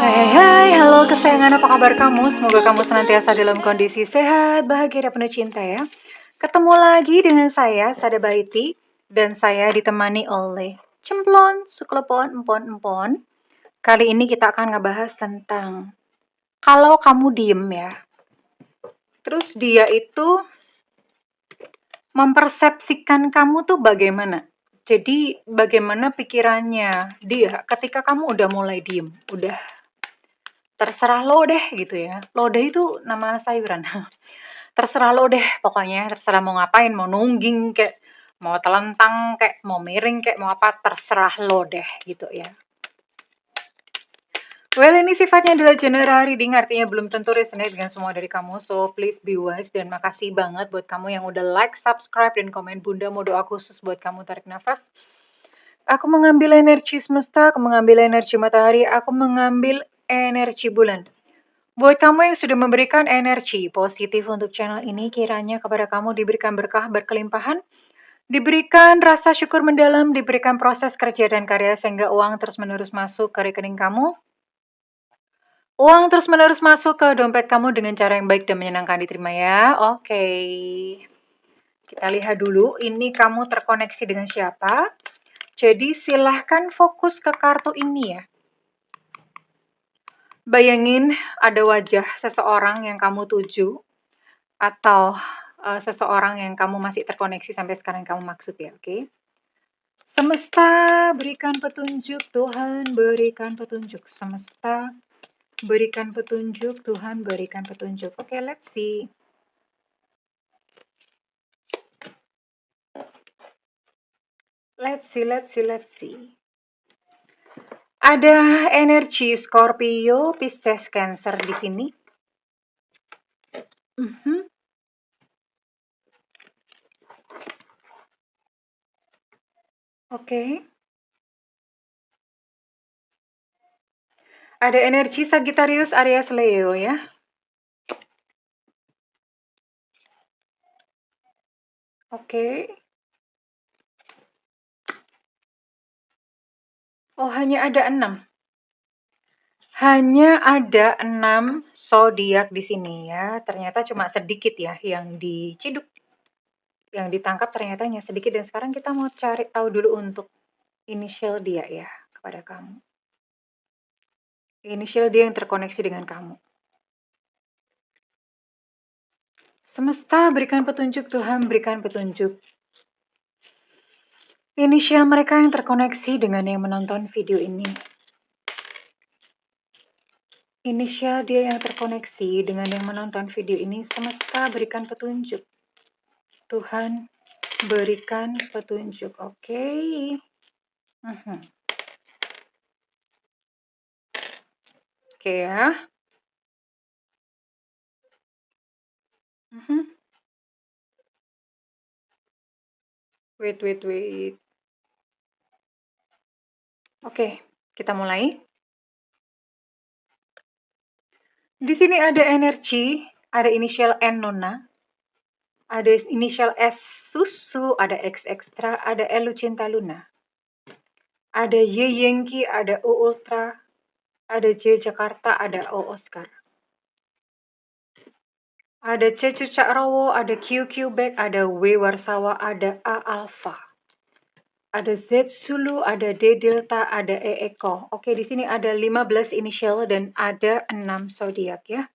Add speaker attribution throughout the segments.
Speaker 1: Hai, halo kesayangan, apa kabar kamu? Semoga kamu senantiasa dalam kondisi sehat, bahagia, dan penuh cinta ya. Ketemu lagi dengan saya, Sada Baiti, dan saya ditemani oleh Cemplon, Suklepon, Empon. Kali ini kita akan ngebahas tentang kalau kamu diem ya. Terus dia itu mempersepsikan kamu tuh bagaimana? Jadi bagaimana pikirannya dia ketika kamu udah mulai diem, udah terserah lo deh gitu ya. Lo deh itu nama sayuran. Terserah lo deh pokoknya, terserah mau ngapain, mau nungging kayak, mau telentang kayak, mau miring kayak, mau apa, terserah lo deh gitu ya. Well, ini sifatnya adalah general reading, artinya belum tentu resonate dengan semua dari kamu. So, please be wise, dan makasih banget buat kamu yang udah like, subscribe, dan komen. Bunda mau doa khusus buat kamu, tarik nafas. Aku mengambil energi semesta, aku mengambil energi matahari, aku mengambil energi bulan. Buat kamu yang sudah memberikan energi positif untuk channel ini, kiranya kepada kamu diberikan berkah berkelimpahan, diberikan rasa syukur mendalam, diberikan proses kerja dan karya sehingga uang terus-menerus masuk ke rekening kamu. Uang terus-menerus masuk ke dompet kamu dengan cara yang baik dan menyenangkan, diterima ya. Oke. Kita lihat dulu, ini kamu terkoneksi dengan siapa. Jadi silahkan fokus ke kartu ini ya. Bayangin ada wajah seseorang yang kamu tuju, atau seseorang yang kamu masih terkoneksi sampai sekarang kamu maksud ya, oke? Semesta berikan petunjuk, Tuhan berikan petunjuk. Semesta berikan petunjuk, Tuhan berikan petunjuk. Oke, let's see. Let's see. Ada energi Scorpio, Pisces, Cancer di sini. Oke. Ada energi Sagittarius, Aries, Leo ya. Oke. Oh, hanya ada 6. Hanya ada 6 zodiak di sini ya. Ternyata cuma sedikit ya yang diciduk. Yang ditangkap ternyata hanya sedikit, dan sekarang kita mau cari tahu dulu untuk inisial dia ya kepada kamu. Inisial dia yang terkoneksi dengan kamu. Semesta berikan petunjuk, Tuhan berikan petunjuk. Inisial mereka yang terkoneksi dengan yang menonton video ini. Inisial dia yang terkoneksi dengan yang menonton video ini. Semesta berikan petunjuk. Tuhan berikan petunjuk. Oke. Oke ya. Wait. Oke, kita mulai. Di sini ada energi, ada inisial N Nona, ada inisial S Susu, ada X Extra, ada L Lucinta Luna, ada Y Yengki, ada O Ultra, ada J Jakarta, ada O Oscar, ada C Cucak Rowo, ada Q Quebec, ada W Warsawa, ada A Alpha, ada Z Sulu, ada D Delta, ada E Eko. Oke, di sini ada 15 inisial dan ada 6 zodiak ya.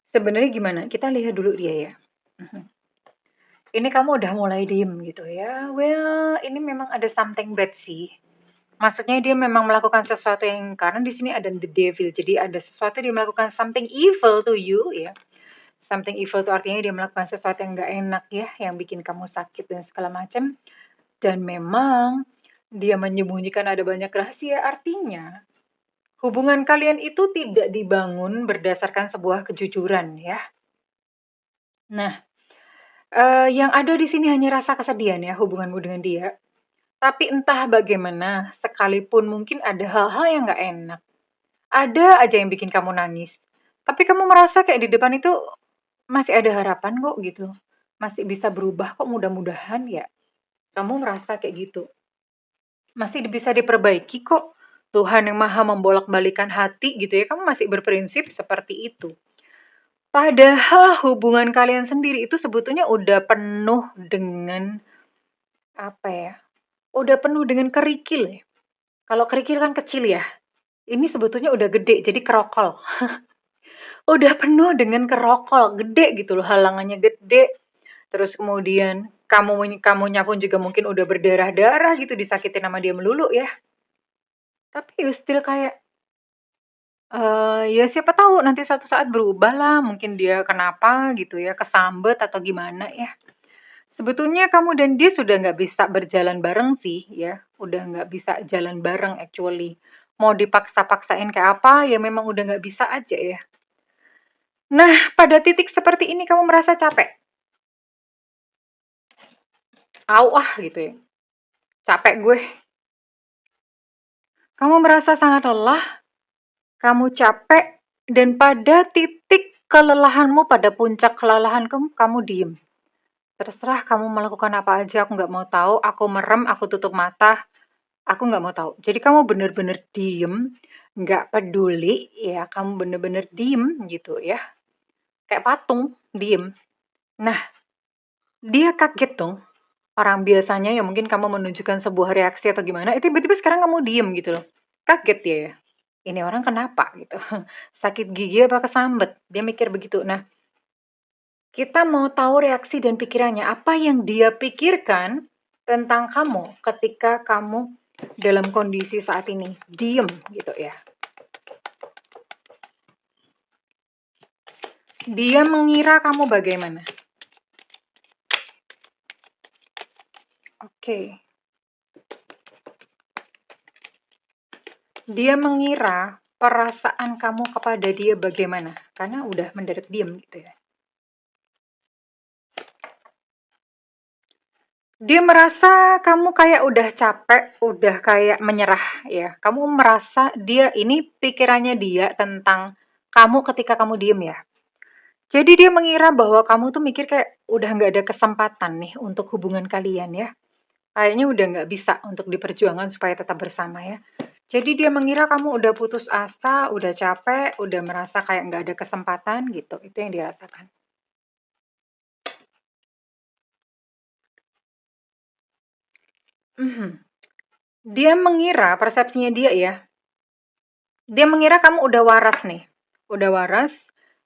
Speaker 1: Sebenarnya gimana? Kita lihat dulu dia ya. Ini kamu udah mulai diem gitu ya. Well, ini memang ada something bad sih. Maksudnya dia memang melakukan sesuatu yang, karena di sini ada the devil. Jadi ada sesuatu dia melakukan something evil to you ya. Something evil itu artinya dia melakukan sesuatu yang gak enak ya, yang bikin kamu sakit dan segala macam. Dan memang dia menyembunyikan ada banyak rahasia, artinya hubungan kalian itu tidak dibangun berdasarkan sebuah kejujuran ya. Nah, yang ada di sini hanya rasa kesedihan ya hubunganmu dengan dia. Tapi entah bagaimana, sekalipun mungkin ada hal-hal yang gak enak, ada aja yang bikin kamu nangis. Tapi kamu merasa kayak di depan itu masih ada harapan kok gitu. Masih bisa berubah kok, mudah-mudahan ya. Kamu merasa kayak gitu. Masih bisa diperbaiki kok. Tuhan yang maha membolak-balikan hati gitu ya, kamu masih berprinsip seperti itu. Padahal hubungan kalian sendiri itu sebetulnya udah penuh dengan, apa ya, udah penuh dengan kerikil ya. Kalau kerikil kan kecil ya, ini sebetulnya udah gede, jadi kerokol. Udah penuh dengan kerokol, gede gitu loh, halangannya gede. Terus kemudian kamunya pun juga mungkin udah berdarah-darah gitu, disakitin sama dia melulu ya. Tapi you still kayak, ya siapa tahu nanti suatu saat berubah lah, mungkin dia kenapa gitu ya, kesambet atau gimana ya. Sebetulnya kamu dan dia sudah nggak bisa berjalan bareng sih ya, udah nggak bisa jalan bareng actually. Mau dipaksa-paksain kayak apa, ya memang udah nggak bisa aja ya. Nah, pada titik seperti ini kamu merasa capek? Gitu ya, capek gue. Kamu merasa sangat lelah, kamu capek, dan pada titik kelelahanmu, pada puncak kelelahan kamu diem. Terserah kamu melakukan apa aja, aku nggak mau tahu, aku merem, aku tutup mata, aku nggak mau tahu. Jadi kamu bener-bener diem, nggak peduli ya, kamu bener-bener diem gitu ya. Kayak patung, diem. Nah, dia kaget dong. Orang biasanya ya mungkin kamu menunjukkan sebuah reaksi atau gimana, itu tiba-tiba sekarang kamu diem gitu loh. Kaget dia ya. Ini orang kenapa gitu. Sakit gigi apa kesambet? Dia mikir begitu. Nah, kita mau tahu reaksi dan pikirannya. Apa yang dia pikirkan tentang kamu ketika kamu dalam kondisi saat ini. Diem gitu ya. Dia mengira kamu bagaimana? Oke. Dia mengira perasaan kamu kepada dia bagaimana? Karena udah mendadak diem gitu ya. Dia merasa kamu kayak udah capek, udah kayak menyerah ya. Kamu merasa dia ini pikirannya dia tentang kamu ketika kamu diem ya. Jadi dia mengira bahwa kamu tuh mikir kayak udah nggak ada kesempatan nih untuk hubungan kalian ya. Kayaknya udah nggak bisa untuk diperjuangkan supaya tetap bersama ya. Jadi dia mengira kamu udah putus asa, udah capek, udah merasa kayak nggak ada kesempatan gitu. Itu yang dia rasakan. Mhm. Dia mengira, persepsinya dia ya, dia mengira kamu udah waras nih. Udah waras,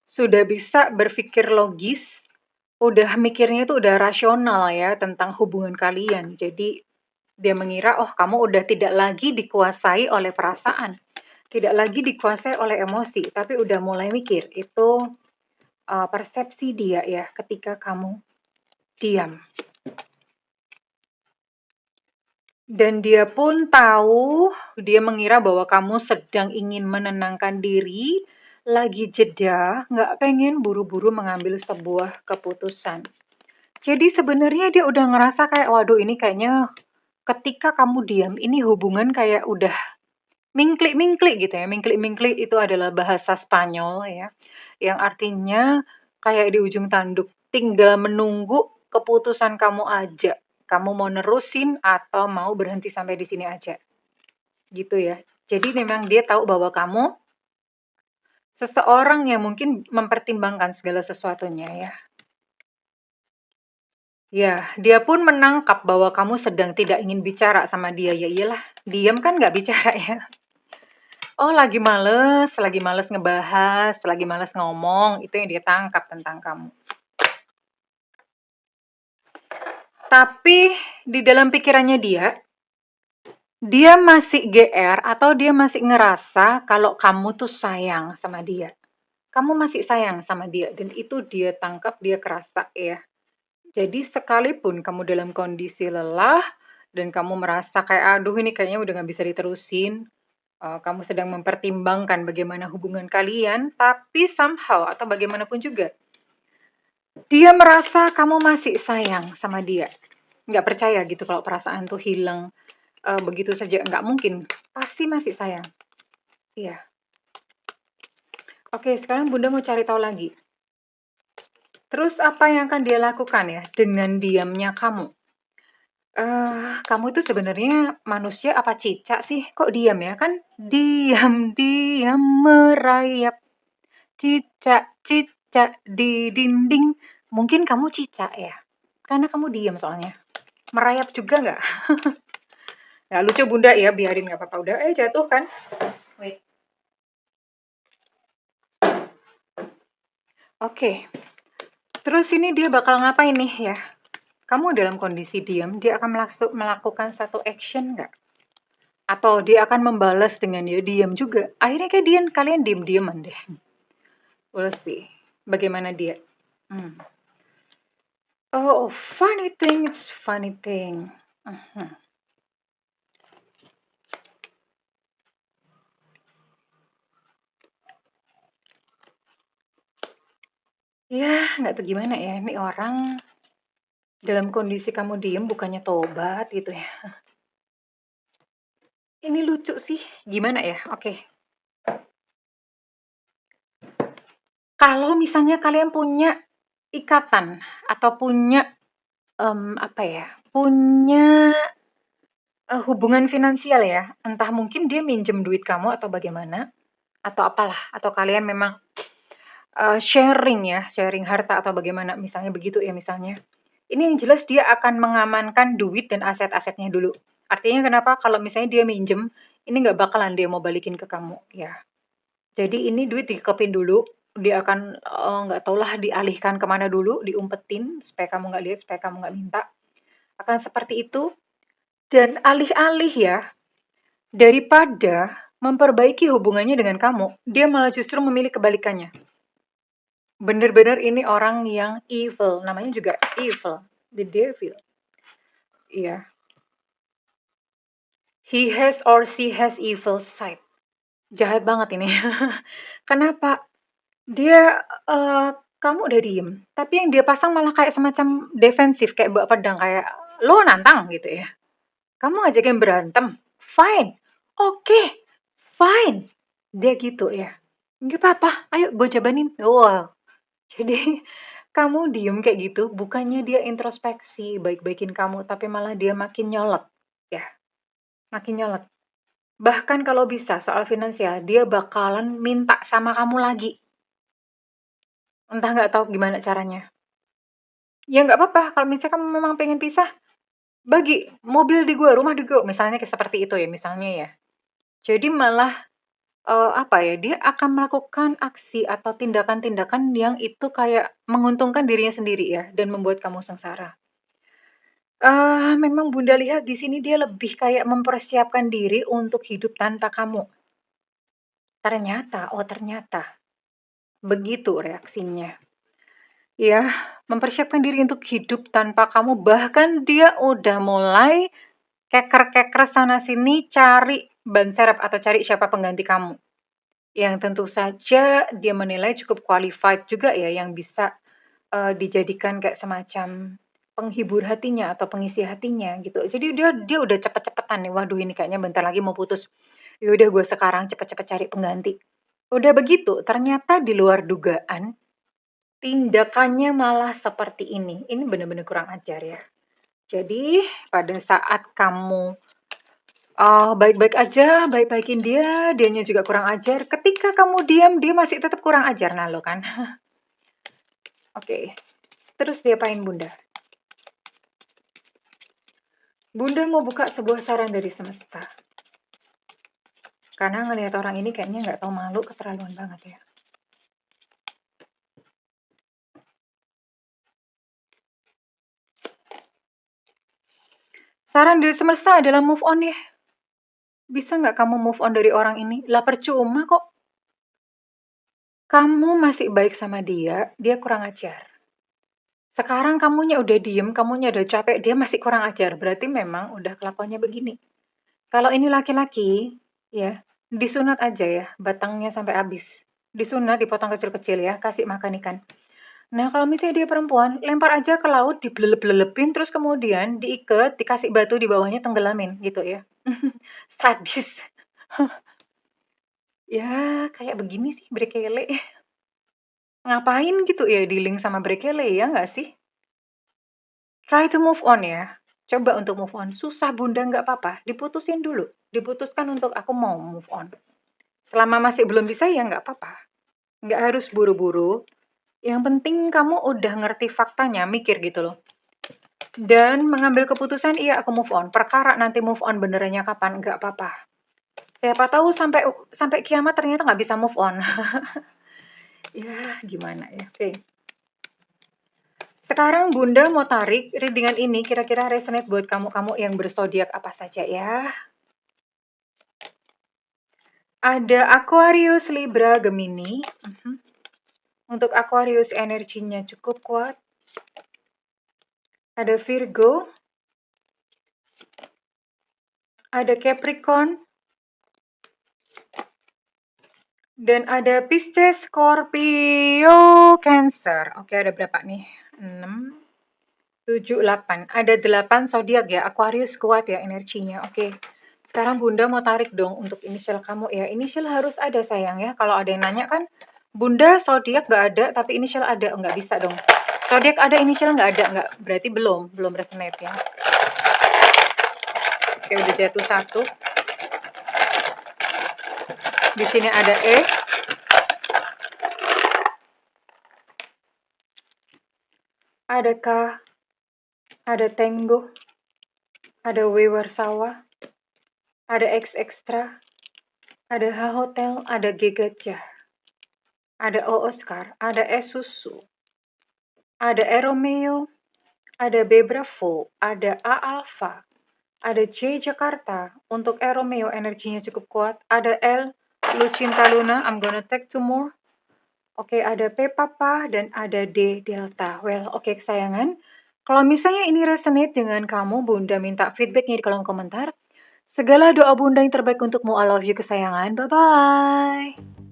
Speaker 1: sudah bisa berpikir logis, udah mikirnya itu udah rasional ya tentang hubungan kalian. Jadi dia mengira, oh kamu udah tidak lagi dikuasai oleh perasaan, tidak lagi dikuasai oleh emosi, tapi udah mulai mikir. Itu persepsi dia ya ketika kamu diam. Dan dia pun tahu, dia mengira bahwa kamu sedang ingin menenangkan diri, lagi jeda, nggak pengen buru-buru mengambil sebuah keputusan. Jadi sebenarnya dia udah ngerasa kayak, waduh ini kayaknya ketika kamu diam, ini hubungan kayak udah mingklik-mingklik gitu ya. Mingklik-mingklik itu adalah bahasa Spanyol ya, yang artinya kayak di ujung tanduk, tinggal menunggu keputusan kamu aja. Kamu mau nerusin atau mau berhenti sampai di sini aja. Gitu ya. Jadi memang dia tahu bahwa kamu seseorang yang mungkin mempertimbangkan segala sesuatunya ya. Ya, dia pun menangkap bahwa kamu sedang tidak ingin bicara sama dia. Ya iyalah, diam kan nggak bicara ya. Oh, lagi males ngebahas, lagi males ngomong, itu yang dia tangkap tentang kamu. Tapi di dalam pikirannya dia masih GR atau dia masih ngerasa kalau kamu tuh sayang sama dia. Kamu masih sayang sama dia dan itu dia tangkap, dia kerasa ya. Jadi sekalipun kamu dalam kondisi lelah dan kamu merasa kayak aduh ini kayaknya udah nggak bisa diterusin, kamu sedang mempertimbangkan bagaimana hubungan kalian, tapi somehow atau bagaimanapun juga, dia merasa kamu masih sayang sama dia. Nggak percaya gitu kalau perasaan tuh hilang begitu saja, nggak mungkin. Pasti masih sayang. Iya. Oke, sekarang Bunda mau cari tahu lagi. Terus apa yang akan dia lakukan ya dengan diamnya kamu? Kamu itu sebenarnya manusia apa cicak sih? Kok diam ya? Kan diam-diam merayap, cicak-cicak di dinding. Mungkin kamu cicak ya? Karena kamu diam soalnya. Merayap juga nggak? Ya lucu Bunda ya, biarin nggak apa-apa. Udah, jatuh kan? Wait. Oke. Terus ini dia bakal ngapain nih ya? Kamu dalam kondisi diam, dia akan melakukan satu action nggak? Atau dia akan membalas dengan dia diam juga. Akhirnya kayak kalian diem-dieman deh. We'll see. Bagaimana dia? Hmm. Oh, funny thing, it's funny thing. Mhm. Ya, nggak tahu gimana ya. Ini orang dalam kondisi kamu diem bukannya tobat gitu ya. Ini lucu sih. Gimana ya? Oke. Kalau misalnya kalian punya ikatan atau punya apa ya? Punya hubungan finansial ya. Entah mungkin dia minjem duit kamu atau bagaimana atau apalah atau kalian memang sharing ya, sharing harta atau bagaimana misalnya begitu ya misalnya. Ini yang jelas dia akan mengamankan duit dan aset-asetnya dulu. Artinya kenapa? Kalau misalnya dia minjem, ini nggak bakalan dia mau balikin ke kamu ya. Jadi ini duit dikepin dulu, dia akan nggak tau lah dialihkan kemana dulu, diumpetin supaya kamu nggak lihat, supaya kamu nggak minta. Akan seperti itu. Dan alih-alih ya, daripada memperbaiki hubungannya dengan kamu, dia malah justru memilih kebalikannya. Bener-bener ini orang yang evil, namanya juga evil, the devil. Iya. He has or she has evil side. Jahat banget ini. Kenapa? Dia kamu udah diem, tapi yang dia pasang malah kayak semacam defensif, kayak bawa pedang, kayak lo nantang gitu ya. Kamu ngajakin berantem, fine, oke, fine. Dia gitu ya. Nggak apa-apa, ayo gue jabanin. Wow. Jadi kamu diem kayak gitu, bukannya dia introspeksi, baik-baikin kamu, tapi malah dia makin nyolot. Ya, makin nyolot. Bahkan kalau bisa soal finansial, dia bakalan minta sama kamu lagi. Entah nggak tahu gimana caranya. Ya nggak apa-apa, kalau misalnya kamu memang pengen pisah, bagi mobil di gue, rumah di gue, misalnya kayak seperti itu ya, misalnya ya. Jadi malah apa ya, dia akan melakukan aksi atau tindakan-tindakan yang itu kayak menguntungkan dirinya sendiri ya, dan membuat kamu sengsara. Memang Bunda lihat di sini dia lebih kayak mempersiapkan diri untuk hidup tanpa kamu. Ternyata, oh ternyata, begitu reaksinya. Ya, mempersiapkan diri untuk hidup tanpa kamu, bahkan dia udah mulai keker-keker sana sini cari ban serep atau cari siapa pengganti kamu. Yang tentu saja dia menilai cukup qualified juga ya, yang bisa dijadikan kayak semacam penghibur hatinya atau pengisi hatinya gitu. Jadi dia udah cepet-cepetan nih, waduh ini kayaknya bentar lagi mau putus. Ya udah gue sekarang cepet-cepet cari pengganti. Udah begitu, ternyata di luar dugaan tindakannya malah seperti ini. Ini benar-benar kurang ajar ya. Jadi pada saat kamu baik-baik aja, baik-baikin dia, dianya juga kurang ajar. Ketika kamu diam, dia masih tetap kurang ajar, nah lo kan. Oke, terus diapain Bunda? Bunda mau buka sebuah saran dari semesta. Karena ngelihat orang ini kayaknya nggak tahu malu, keterlaluan banget ya. Saran dari semesta adalah move on ya. Bisa nggak kamu move on dari orang ini? Lah percuma kok. Kamu masih baik sama dia, dia kurang ajar. Sekarang kamunya udah diem, kamunya udah capek, dia masih kurang ajar. Berarti memang udah kelakuannya begini. Kalau ini laki-laki, ya, disunat aja ya, batangnya sampai habis. Disunat, dipotong kecil-kecil ya, kasih makan ikan. Nah, kalau misalnya dia perempuan, lempar aja ke laut, dibelelep-lelepin, terus kemudian diikat, dikasih batu di bawahnya, tenggelamin, gitu ya. Sadis. Ya, kayak begini sih, Brekele. Ngapain gitu ya dealing sama Brekele, ya nggak sih? Try to move on ya. coba untuk move on. Susah Bunda, nggak apa-apa, diputusin dulu. Diputuskan untuk aku mau move on. Selama masih belum bisa ya nggak apa-apa. Nggak harus buru-buru. Yang penting kamu udah ngerti faktanya, mikir gitu loh. Dan mengambil keputusan, iya aku move on. Perkara nanti move on benerannya kapan, nggak apa-apa. Siapa tahu sampai kiamat ternyata nggak bisa move on. Ya, gimana ya. Oke. Sekarang Bunda mau tarik readingan ini kira-kira resonate buat kamu-kamu yang berzodiak apa saja ya. Ada Aquarius, Libra, Gemini. Untuk Aquarius energinya cukup kuat. Ada Virgo. Ada Capricorn. Dan ada Pisces, Scorpio, Cancer. Oke, ada berapa nih? 6, 7, 8. Ada 8 zodiak ya. Aquarius kuat ya energinya. Oke. Sekarang Bunda mau tarik dong untuk inisial kamu ya. Inisial harus ada sayang ya. Kalau ada yang nanya kan, Bunda zodiak nggak ada tapi inisial ada. Nggak bisa dong. Zodiak ada inisial nggak ada. Nggak, berarti belum resonate ya. Oke, udah jatuh satu. Di sini ada E. Ada K. Ada Tango. Ada W Warsawa. Ada X Extra. Ada H Hotel. Ada G Gajah. Ada O Oscar. Ada S Susu. Ada E Romeo. Ada B Bravo. Ada A Alpha. Ada J Jakarta. Untuk E Romeo energinya cukup kuat. Ada L Lucinta Luna. I'm gonna take two more. Oke, ada P Papa dan ada D Delta. Well, oke kesayangan. Kalau misalnya ini resonate dengan kamu, Bunda minta feedbacknya di kolom komentar. Segala doa Bunda yang terbaik untukmu. I love you kesayangan. Bye-bye.